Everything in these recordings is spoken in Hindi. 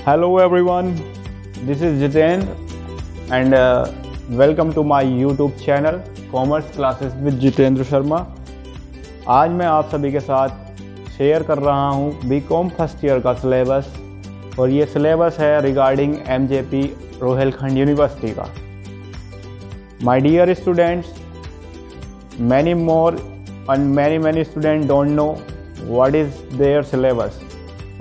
Hello everyone, this is Jitendra and welcome to my YouTube channel Commerce Classes with Jitendra Sharma। आज मैं आप सभी के साथ शेयर कर रहा हूँ बीकॉम फर्स्ट ईयर का सिलेबस और ये सिलेबस है रिगार्डिंग MJP रोहिलखंड यूनिवर्सिटी का। My dear students, many more and many students don't know what is their syllabus।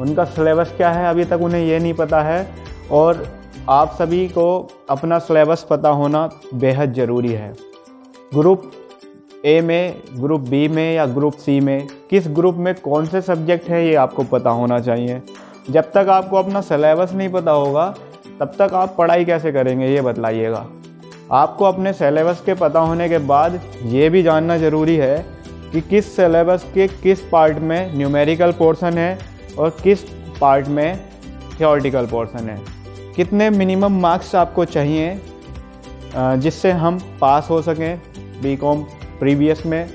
उनका सिलेबस क्या है अभी तक उन्हें ये नहीं पता है और आप सभी को अपना सिलेबस पता होना बेहद ज़रूरी है। ग्रुप ए में, ग्रुप बी में या ग्रुप सी में किस ग्रुप में कौन से सब्जेक्ट है ये आपको पता होना चाहिए। जब तक आपको अपना सिलेबस नहीं पता होगा तब तक आप पढ़ाई कैसे करेंगे ये बतलाइएगा। आपको अपने सिलेबस के पता होने के बाद ये भी जानना ज़रूरी है कि किस सिलेबस के किस पार्ट में न्यूमेरिकल पोर्शन है और किस पार्ट में थियोरेटिकल पोर्शन है। कितने मिनिमम मार्क्स आपको चाहिए जिससे हम पास हो सकें बीकॉम प्रीवियस में।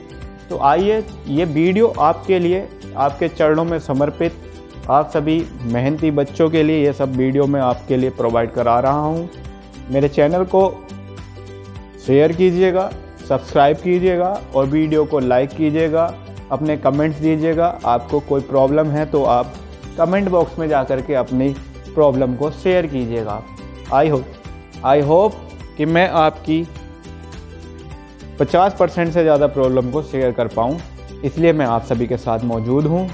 तो आइए, ये वीडियो आपके लिए, आपके चरणों में समर्पित, आप सभी मेहनती बच्चों के लिए ये सब वीडियो मैं आपके लिए प्रोवाइड करा रहा हूँ। मेरे चैनल को शेयर कीजिएगा, सब्सक्राइब कीजिएगा और वीडियो को लाइक कीजिएगा, अपने कमेंट्स दीजिएगा। आपको कोई प्रॉब्लम है तो आप कमेंट बॉक्स में जाकर के अपनी प्रॉब्लम को शेयर कीजिएगा। आई होप कि मैं आपकी 50% से ज़्यादा प्रॉब्लम को शेयर कर पाऊँ, इसलिए मैं आप सभी के साथ मौजूद हूँ।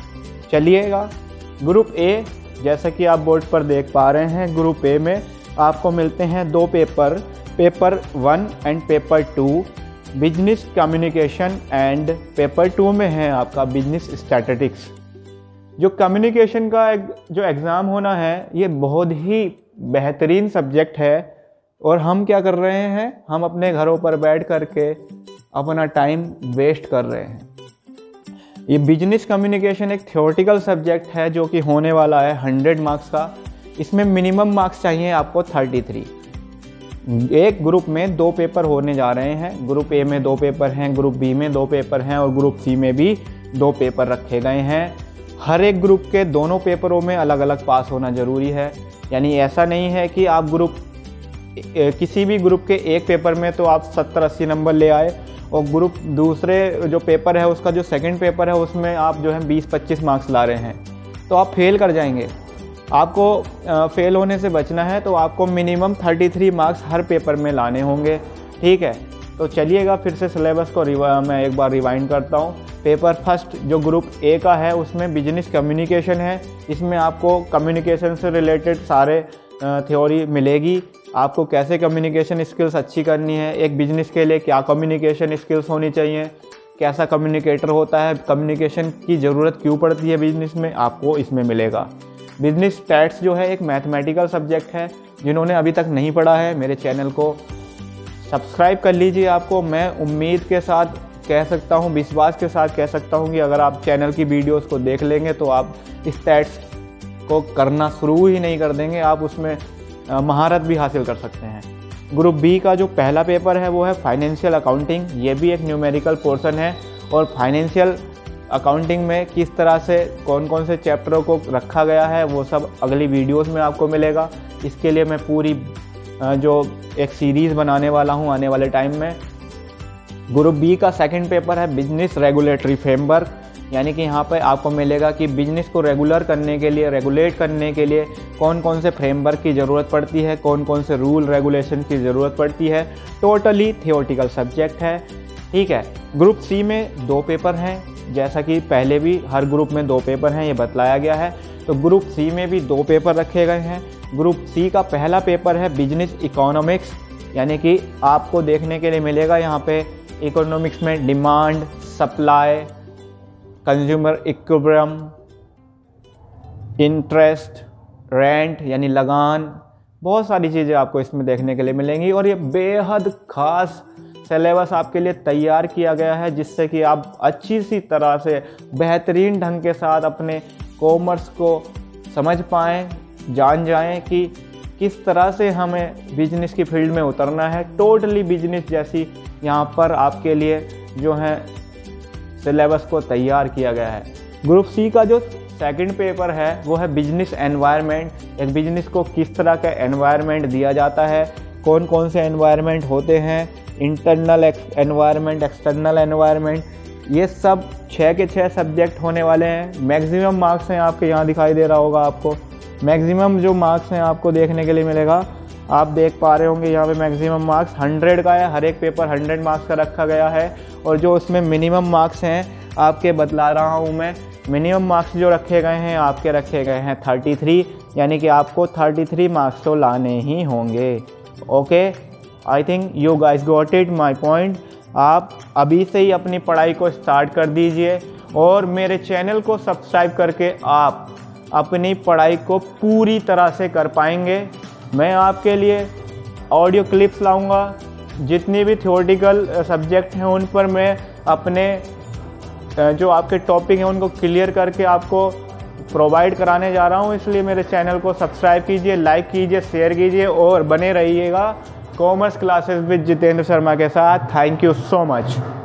चलिएगा, ग्रुप ए, जैसा कि आप बोर्ड पर देख पा रहे हैं, ग्रुप ए में आपको मिलते हैं दो paper 1 and paper 2 business communication and paper 2 में है आपका बिजनेस स्टैटिस्टिक्स। जो कम्युनिकेशन का जो एग्ज़ाम होना है ये बहुत ही बेहतरीन सब्जेक्ट है और हम क्या कर रहे हैं, हम अपने घरों पर बैठ कर के अपना टाइम वेस्ट कर रहे हैं। ये बिजनेस कम्युनिकेशन एक थ्योरेटिकल सब्जेक्ट है जो कि होने वाला है 100 मार्क्स का। इसमें मिनिमम मार्क्स चाहिए आपको 33। एक ग्रुप में 2 पेपर होने जा रहे हैं। ग्रुप ए में 2 पेपर हैं, ग्रुप बी में 2 पेपर हैं और ग्रुप सी में भी 2 पेपर रखे गए हैं। हर एक ग्रुप के दोनों पेपरों में अलग अलग पास होना ज़रूरी है। यानी ऐसा नहीं है कि आप किसी भी ग्रुप के एक पेपर में तो आप 70-80 नंबर ले आए और ग्रुप दूसरे जो पेपर है उसका जो सेकंड पेपर है उसमें आप जो है 20-25 मार्क्स ला रहे हैं, तो आप फेल कर जाएंगे। आपको फेल होने से बचना है तो आपको मिनिमम 33 मार्क्स हर पेपर में लाने होंगे। ठीक है, तो चलिएगा फिर से सिलेबस को मैं एक बार रिवाइंड करता हूँ। पेपर फर्स्ट जो ग्रुप ए का है उसमें बिजनेस कम्युनिकेशन है। इसमें आपको कम्युनिकेशन से रिलेटेड सारे थ्योरी मिलेगी। आपको कैसे कम्युनिकेशन स्किल्स अच्छी करनी है, एक बिजनेस के लिए क्या कम्युनिकेशन स्किल्स होनी चाहिए, कैसा कम्युनिकेटर होता है, कम्युनिकेशन की ज़रूरत क्यों पड़ती है बिजनेस में, आपको इसमें मिलेगा। बिजनेस स्टैट्स जो है एक मैथमेटिकल सब्जेक्ट है। जिन्होंने अभी तक नहीं पढ़ा है मेरे चैनल को सब्सक्राइब कर लीजिए। आपको मैं उम्मीद के साथ कह सकता हूँ, विश्वास के साथ कह सकता हूँ कि अगर आप चैनल की वीडियोस को देख लेंगे तो आप स्टैट्स को करना शुरू ही नहीं कर देंगे, आप उसमें महारत भी हासिल कर सकते हैं। ग्रुप बी का जो पहला पेपर है वो है फाइनेंशियल अकाउंटिंग। ये भी एक न्यूमेरिकल पोर्शन है और फाइनेंशियल अकाउंटिंग में किस तरह से कौन कौन से चैप्टरों को रखा गया है वो सब अगली वीडियोस में आपको मिलेगा। इसके लिए मैं पूरी जो एक सीरीज़ बनाने वाला हूँ आने वाले टाइम में। ग्रुप बी का सेकंड पेपर है बिजनेस रेगुलेटरी फ्रेमवर्क, यानी कि यहाँ पे आपको मिलेगा कि बिजनेस को रेगुलेट करने के लिए कौन कौन से फ्रेमवर्क की ज़रूरत पड़ती है, कौन कौन से रूल रेगुलेशन की ज़रूरत पड़ती है। टोटली थियोरेटिकल सब्जेक्ट है। ठीक है, ग्रुप सी में 2 पेपर हैं, जैसा कि पहले भी हर ग्रुप में 2 पेपर हैं ये बतलाया गया है। तो ग्रुप सी में भी 2 पेपर रखे गए हैं। ग्रुप सी का पहला पेपर है बिजनेस इकोनॉमिक्स, यानी कि आपको देखने के लिए मिलेगा यहाँ पे इकोनॉमिक्स में demand, supply, consumer equilibrium, interest, rent यानी लगान, बहुत सारी चीज़ें आपको इसमें देखने के लिए मिलेंगी। और ये बेहद खास सिलेबस आपके लिए तैयार किया गया है जिससे कि आप अच्छी सी तरह से बेहतरीन ढंग के साथ अपने कॉमर्स को समझ पाएँ, जान जाएं कि किस तरह से हमें बिजनेस की फील्ड में उतरना है। टोटली बिजनेस जैसी यहाँ पर आपके लिए जो है सिलेबस को तैयार किया गया है। ग्रुप सी का जो सेकंड पेपर है वो है बिजनेस एनवायरनमेंट। एक बिजनेस को किस तरह का एनवायरनमेंट दिया जाता है, कौन कौन से एनवायरनमेंट होते हैं, इंटरनल एनवायरनमेंट, एक्सटर्नल एनवायरनमेंट, ये सब 6 के 6 सब्जेक्ट होने वाले हैं। मैक्सिमम मार्क्स हैं आपके, यहाँ दिखाई दे रहा होगा आपको, मैक्सिमम जो मार्क्स हैं आपको देखने के लिए मिलेगा। आप देख पा रहे होंगे यहाँ पे मैक्सिमम मार्क्स 100 का है, हर एक पेपर 100 मार्क्स का रखा गया है। और जो उसमें मिनिमम मार्क्स हैं आपके बतला रहा हूँ मैं, मिनिमम मार्क्स जो रखे गए हैं आपके रखे गए हैं 33, यानी कि आपको 33 मार्क्स तो लाने ही होंगे। Okay, I think you guys got it my point. आप अभी से ही अपनी पढ़ाई को स्टार्ट कर दीजिए और मेरे चैनल को सब्सक्राइब करके आप अपनी पढ़ाई को पूरी तरह से कर पाएंगे। मैं आपके लिए ऑडियो क्लिप्स लाऊंगा, जितनी भी थ्योरेटिकल सब्जेक्ट हैं उन पर मैं अपने जो आपके टॉपिक हैं उनको क्लियर करके आपको प्रोवाइड कराने जा रहा हूं। इसलिए मेरे चैनल को सब्सक्राइब कीजिए, लाइक कीजिए, शेयर कीजिए और बने रहिएगा commerce classes with Jitendra Sharma के साथ। Thank you so much.